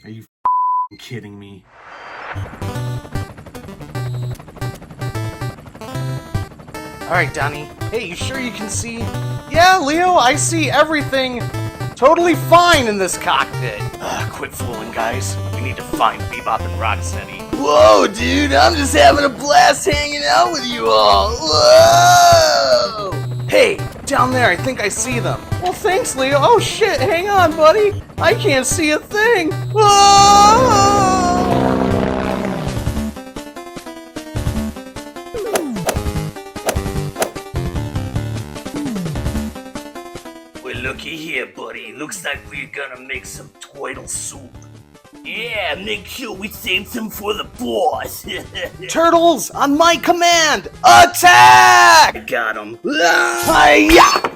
Are you kidding me? Alright, Donnie. Hey, you sure you can see? Yeah, Leo, I see everything totally fine in this cockpit. Quit fooling, guys. We need to find Bebop and Rocksteady. Whoa, dude, I'm just having a blast hanging out with you all. Whoa! Hey, down there, I think I see them. Well, thanks, Leo. Oh, shit, hang on, buddy. I can't see a thing. Whoa! Well, looky here, buddy. Looks like we're gonna make some turtle soup. Yeah, make sure we save some for the boss. Turtles, on my command, attack! I got him. Hi-ya!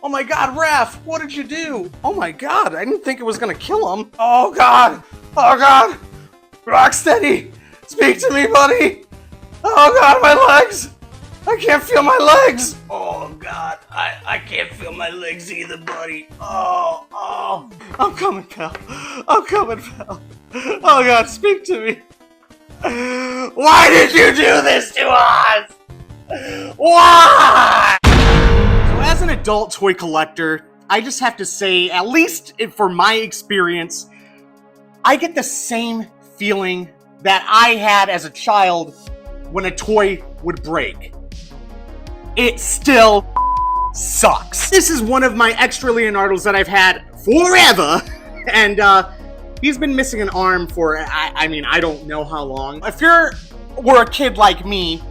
Oh my god, Raph, what did you do? Oh my god, I didn't think it was gonna kill him. Oh god, Rocksteady, speak to me, buddy. Oh god, my legs, I can't feel my legs. Oh god, I can't feel my legs either, buddy. Oh. I'm coming, pal. Oh god, speak to me. Why did you do this to us? Why? So as an adult toy collector, I just have to say, at least for my experience, I get the same feeling that I had as a child when a toy would break. It still sucks. This is one of my extra Leonardos that I've had forever, and he's been missing an arm for, I mean, I don't know how long. If you were a kid like me,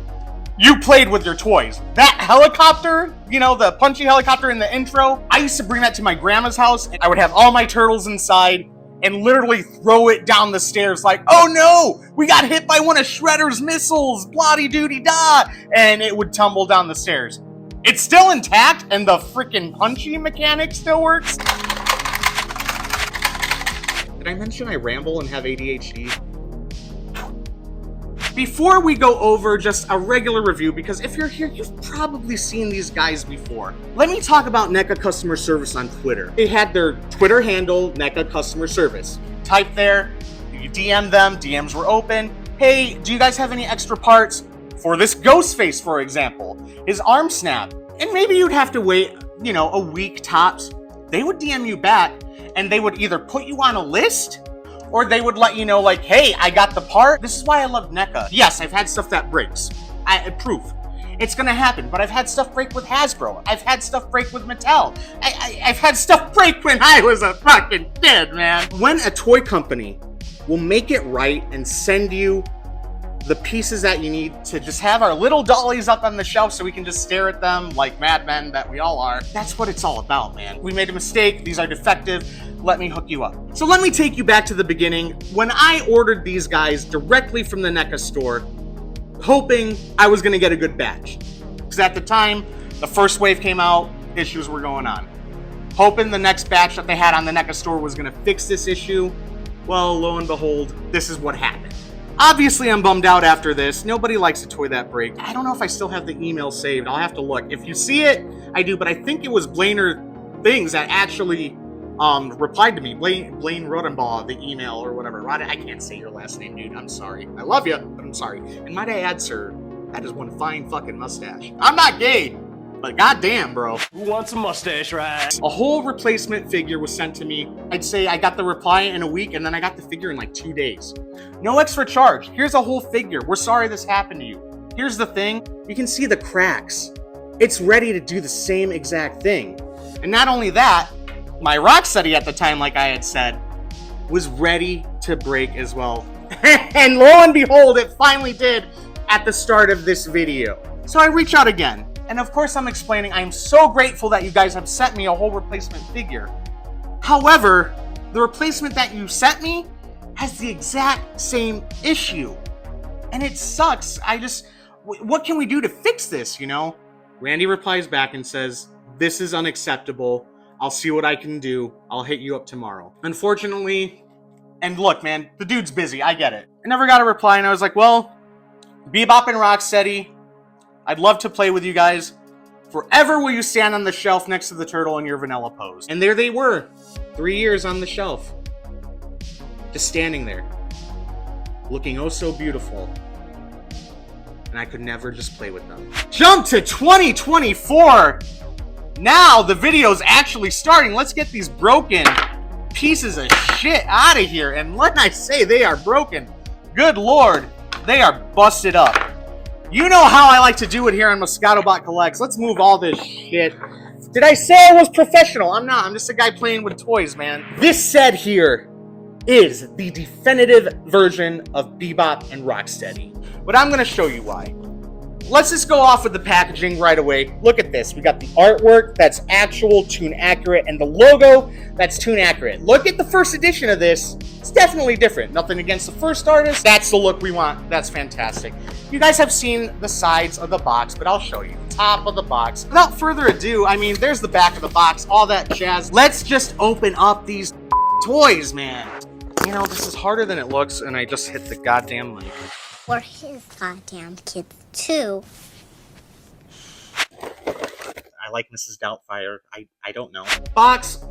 you played with your toys. That helicopter, you know, the punchy helicopter in the intro, I used to bring that to my grandma's house, and I would have all my turtles inside and literally throw it down the stairs like, oh no, we got hit by one of Shredder's missiles, bloody-doody-da, and it would tumble down the stairs. It's still intact, and the freaking punchy mechanic still works. Did I mention I ramble and have ADHD? Before we go over just a regular review, because if you're here, you've probably seen these guys before. Let me talk about NECA Customer Service on Twitter. They had their Twitter handle, NECA Customer Service. Type there, you DM them, DMs were open. Hey, do you guys have any extra parts for this Ghostface, for example? His arm snap. And maybe you'd have to wait, you know, a week tops. They would DM you back, and they would either put you on a list, or they would let you know, like, hey, I got the part. This is why I love NECA. Yes, I've had stuff that breaks. Proof. It's gonna happen, but I've had stuff break with Hasbro. I've had stuff break with Mattel. I've had stuff break when I was a fucking kid, man. When a toy company will make it right and send you the pieces that you need to just have our little dollies up on the shelf so we can just stare at them like madmen that we all are. That's what it's all about, man. We made a mistake. These are defective. Let me hook you up. So let me take you back to the beginning. When I ordered these guys directly from the NECA store, hoping I was gonna get a good batch. Because at the time, the first wave came out, issues were going on. Hoping the next batch that they had on the NECA store was gonna fix this issue. Well, lo and behold, this is what happened. Obviously, I'm bummed out after this. Nobody likes a toy that breaks. I don't know if I still have the email saved. I'll have to look. If you see it, I do, but I think it was Blainer Things that actually replied to me. Blaine Rodenbaugh, the email or whatever. I can't say your last name, dude. I'm sorry. I love you, but I'm sorry. And might I add, sir, that is one fine fucking mustache. I'm not gay, but goddamn, bro. Who wants a mustache, right? A whole replacement figure was sent to me. I'd say I got the reply in a week, and then I got the figure in like 2 days. No extra charge. Here's a whole figure. We're sorry this happened to you. Here's the thing. You can see the cracks. It's ready to do the same exact thing. And not only that, my Rocksteady at the time, like I had said, was ready to break as well. And lo and behold, it finally did at the start of this video. So I reach out again. And of course I'm explaining I am so grateful that you guys have sent me a whole replacement figure. However, the replacement that you sent me has the exact same issue. And it sucks. What can we do to fix this, you know? Randy replies back and says, this is unacceptable. I'll see what I can do. I'll hit you up tomorrow. Unfortunately, and look, man, the dude's busy. I get it. I never got a reply, and I was like, well, Bebop and Rocksteady, I'd love to play with you guys. Forever will you stand on the shelf next to the turtle in your vanilla pose. And there they were, 3 years on the shelf. just standing there, looking oh so beautiful. And I could never just play with them. Jump to 2024! Now the video's actually starting. Let's get these broken pieces of shit out of here. And when I say they are broken, good lord, they are busted up. You know how I like to do it here on MoscatoBot Collects. Let's move all this shit. Did I say I was professional? I'm not. I'm just a guy playing with toys, man. This set here is the definitive version of Bebop and Rocksteady. But I'm going to show you why. Let's just go off with the packaging right away. Look at this. We got the artwork that's actual, tune accurate, and the logo that's tune accurate. Look at the first edition of this. It's definitely different. Nothing against the first artist. That's the look we want. That's fantastic. You guys have seen the sides of the box, but I'll show you. Top of the box. Without further ado, I mean, there's the back of the box, all that jazz. Let's just open up these toys, man. You know, this is harder than it looks, and I just hit the goddamn mic. Or his goddamn kids, too. I like Mrs. Doubtfire. I don't know. Box.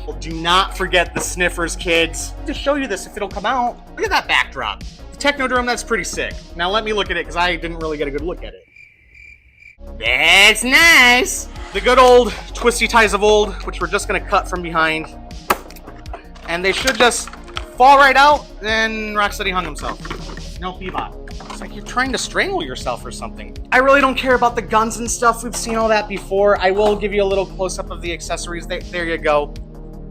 Well, do not forget the Sniffers, kids. To show you this if it'll come out. Look at that backdrop. The Technodrome, that's pretty sick. Now let me look at it, because I didn't really get a good look at it. That's nice. The good old twisty ties of old, which we're just going to cut from behind. And they should just fall right out, then Rocksteady hung himself. No, Bebop. It's like you're trying to strangle yourself or something. I really don't care about the guns and stuff. We've seen all that before. I will give you a little close-up of the accessories. There you go.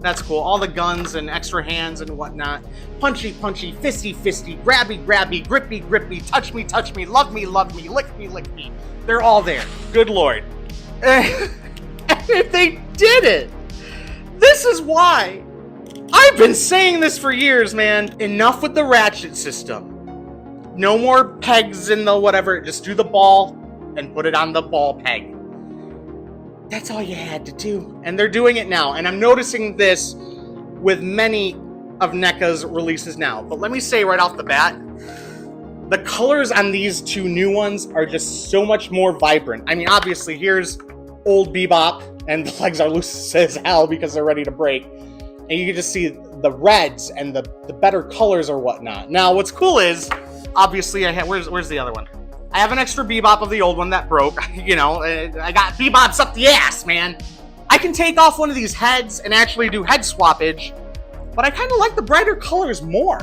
That's cool. All the guns and extra hands and whatnot. Punchy, punchy, fisty, fisty, grabby, grabby, grippy, grippy, touch me, love me, lick me, lick me. They're all there. Good lord. And they did it! This is why. I've been saying this for years, man. Enough with the ratchet system. No more pegs in the whatever. Just do the ball and put it on the ball peg. That's all you had to do. And they're doing it now. And I'm noticing this with many of NECA's releases now. But let me say right off the bat, the colors on these two new ones are just so much more vibrant. I mean, obviously, here's old Bebop, and the legs are loose as hell because they're ready to break. And you can just see the reds and the better colors or whatnot. Now, what's cool is, obviously, I have, where's the other one? I have an extra Bebop of the old one that broke. You know, I got Bebops up the ass, man. I can take off one of these heads and actually do head swappage, but I kind of like the brighter colors more.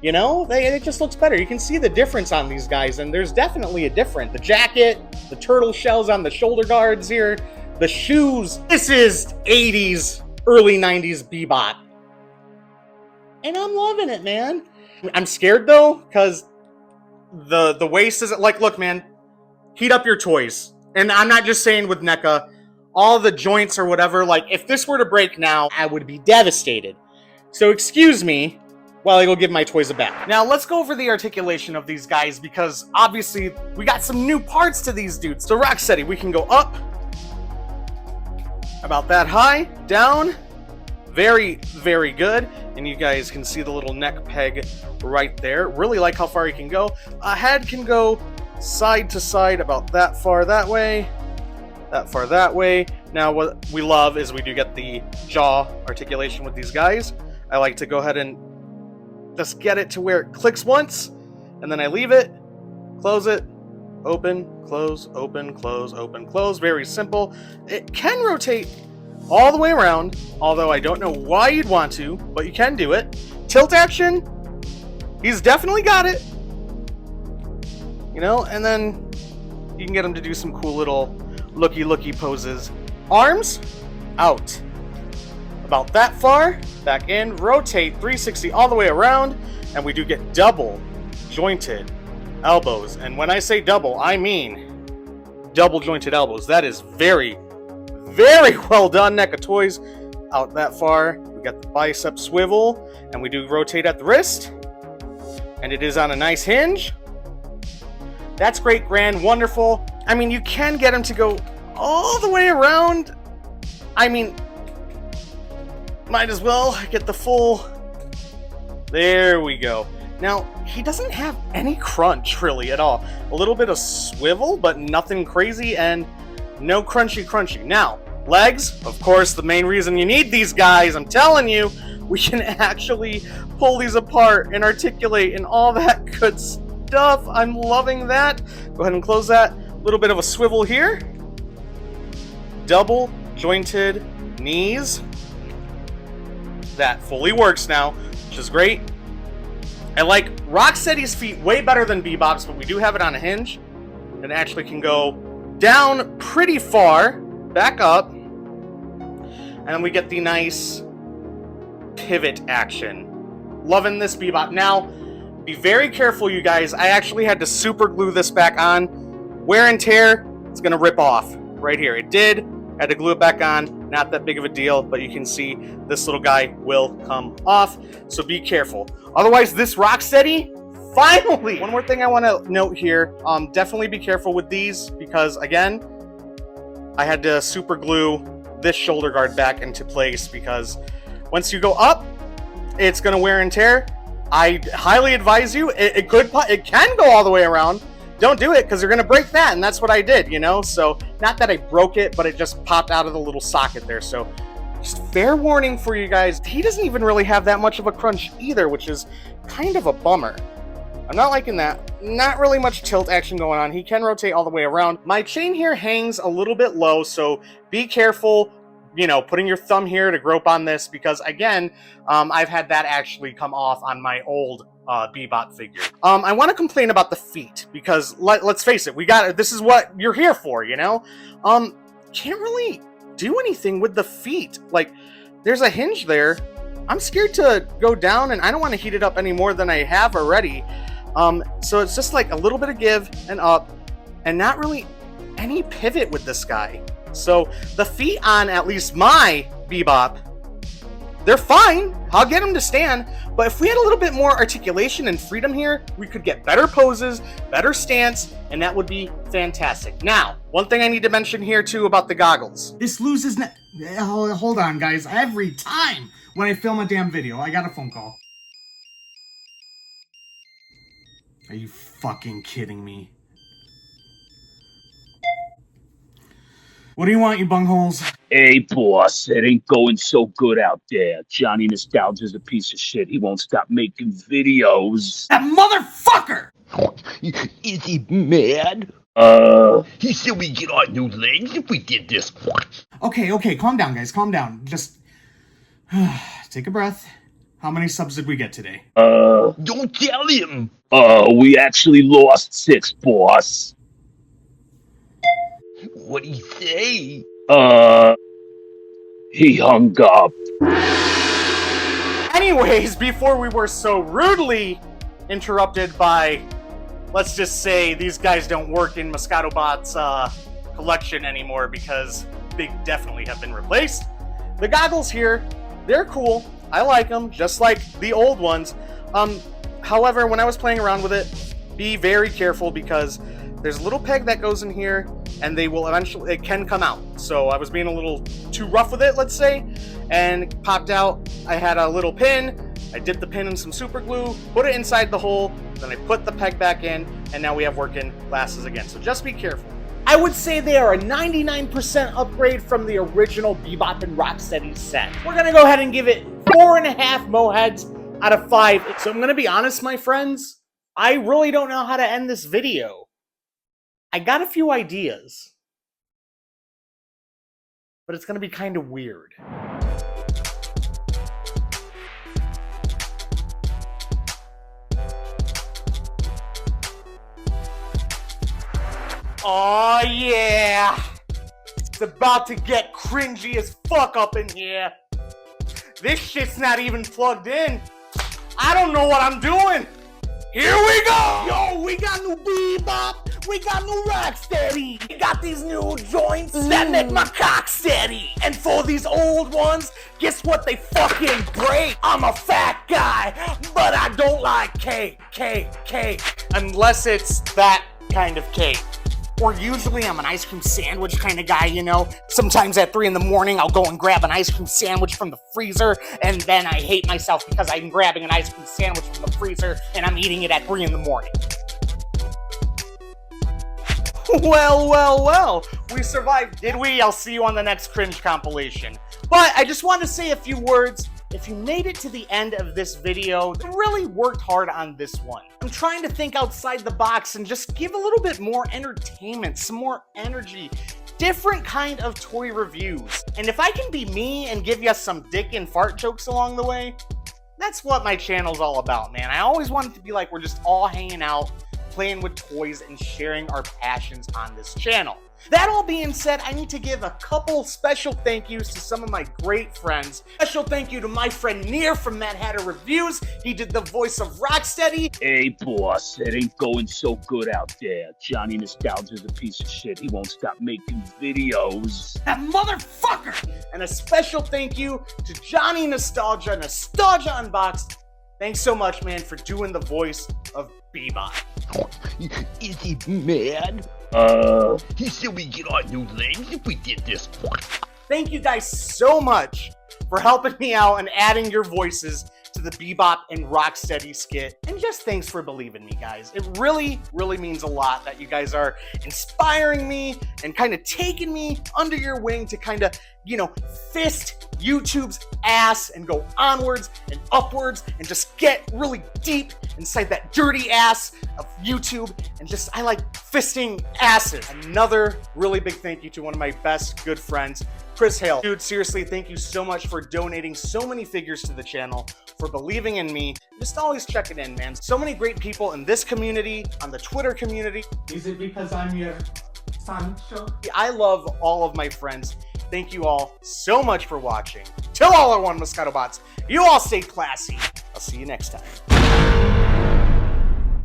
You know, it just looks better. You can see the difference on these guys, and there's definitely a difference. The jacket, the turtle shells on the shoulder guards here, the shoes. This is 80s, early 90s Bebop. And I'm loving it, man. I'm scared, though, because the waist isn't like, look, man, heat up your toys. And I'm not just saying with NECA, all the joints or whatever, like, if this were to break now, I would be devastated. So excuse me while I go give my toys a bath. Now, let's go over the articulation of these guys, because obviously we got some new parts to these dudes. So Rocksteady, we can go up, about that high, down, very, very good. And you guys can see the little neck peg right there. Really like how far you can go. A head can go side to side about that far that way, that far that way. Now what we love is we do get the jaw articulation with these guys. I like to go ahead and just get it to where it clicks once, and then I leave it, close it, open, close, open, close, open, close. Very simple. It can rotate all the way around, although I don't know why you'd want to, but you can do it. Tilt action, he's definitely got it. You know, and then you can get him to do some cool little looky poses. Arms, out. About that far, back in, rotate 360 all the way around, and we do get double jointed elbows. And when I say double, I mean double jointed elbows. That is very, very well done, NECA Toys. Out that far, we got the bicep swivel, and we do rotate at the wrist, and it is on a nice hinge. That's great, grand, wonderful. I mean, you can get him to go all the way around. I mean, might as well get the full. There we go. Now, he doesn't have any crunch, really, at all. A little bit of swivel, but nothing crazy, and no crunchy. Now, legs, of course, the main reason you need these guys, I'm telling you, We can actually pull these apart and articulate and all that good stuff. I'm loving that. Go ahead and close that. A little bit of a swivel here. Double jointed knees. That fully works now, which is great. I like Rocksteady's feet way better than Bebop's, but we do have it on a hinge. And actually can go down pretty far, back up, and then we get the nice pivot action. Loving this Bebop. Now, be very careful, you guys. I actually had to super glue this back on. Wear and tear, it's gonna rip off right here. It did. I had to glue it back on. Not that big of a deal, but you can see this little guy will come off. So be careful. Otherwise, this Rocksteady, finally! One more thing I want to note here. Definitely be careful with these because, again, I had to super glue this shoulder guard back into place because once you go up, it's going to wear and tear. I highly advise you. It can go all the way around. Don't do it because you're going to break that, and that's what I did, you know? So, not that I broke it, but it just popped out of the little socket there. So, just fair warning for you guys. He doesn't even really have that much of a crunch either, which is kind of a bummer. I'm not liking that. Not really much tilt action going on. He can rotate all the way around. My chain here hangs a little bit low, so be careful, you know, putting your thumb here to grope on this because, again, I've had that actually come off on my old Bebop figure. I want to complain about the feet because let's face it, this is what you're here for, you know? Can't really do anything with the feet. Like, there's a hinge there. I'm scared to go down, and I don't want to heat it up any more than I have already. So it's just like a little bit of give and up, and not really any pivot with this guy. So the feet on at least my Bebop, they're fine. I'll get them to stand. But if we had a little bit more articulation and freedom here, we could get better poses, better stance, and that would be fantastic. Now, one thing I need to mention here too about the goggles. This loses hold on, guys. Every time when I film a damn video, I got a phone call. Are you fucking kidding me? What do you want, you bungholes? Hey, boss, it ain't going so good out there. Johnny Nostalgia's a piece of shit. He won't stop making videos. That motherfucker! Is he mad? He said we get our new legs if we did this. Okay, calm down, guys, calm down. Just take a breath. How many subs did we get today? Don't tell him. We actually lost 6, boss. What'd he say? He hung up. Anyways, before we were so rudely interrupted by, let's just say, these guys don't work in Moscato Bot's collection anymore because they definitely have been replaced. The goggles here, they're cool. I like them, just like the old ones. However, when I was playing around with it, be very careful because there's a little peg that goes in here and they will eventually, it can come out. So I was being a little too rough with it, let's say, and it popped out. I had a little pin. I dipped the pin in some super glue, put it inside the hole, then I put the peg back in, and now we have working glasses again. So just be careful. I would say they are a 99% upgrade from the original Bebop and Rocksteady set. We're gonna go ahead and give it 4.5 Moheads out of 5. So I'm gonna be honest, my friends, I really don't know how to end this video. I got a few ideas, but it's gonna be kind of weird. Oh yeah! It's about to get cringy as fuck up in here. This shit's not even plugged in. I don't know what I'm doing. Here we go! Yo, we got new Bebop. We got new Rocksteady. We got these new joints that make my cock steady. And for these old ones, guess what they fucking break? I'm a fat guy, but I don't like cake. Unless it's that kind of cake. Or usually I'm an ice cream sandwich kind of guy, you know? Sometimes at 3 in the morning, I'll go and grab an ice cream sandwich from the freezer, and then I hate myself because I'm grabbing an ice cream sandwich from the freezer, and I'm eating it at 3 in the morning. Well, we survived, did we? I'll see you on the next cringe compilation. But I just want to say a few words if you made it to the end of this video, you really worked hard on this one. I'm trying to think outside the box and just give a little bit more entertainment, some more energy, different kind of toy reviews. And if I can be me and give you some dick and fart jokes along the way, that's what my channel's all about, man. I always want it to be like we're just all hanging out, playing with toys, and sharing our passions on this channel. That all being said, I need to give a couple special thank yous to some of my great friends. Special thank you to my friend Near from Mad Hatter Reviews. He did the voice of Rocksteady. Hey, boss, it ain't going so good out there. Johnny Nostalgia's a piece of shit. He won't stop making videos. That motherfucker! And a special thank you to Johnny Nostalgia Unboxed. Thanks so much, man, for doing the voice of Bebop. Is he mad? He said we get our new legs if we did this. Thank you guys so much for helping me out and adding your voices to the Bebop and Rocksteady skit. And just thanks for believing me, guys. It really, really means a lot that you guys are inspiring me and kind of taking me under your wing to kind of, fist YouTube's ass and go onwards and upwards and just get really deep inside that dirty ass of YouTube. And just, I like fisting asses. Another really big thank you to one of my best good friends, Chris Hale. Dude, seriously, thank you so much for donating so many figures to the channel, for believing in me. Just always checking in, man. So many great people in this community, on the Twitter community. Is it because I'm your Sancho? I love all of my friends. Thank you all so much for watching. Till all our one Moscato bots, you all stay classy. I'll see you next time.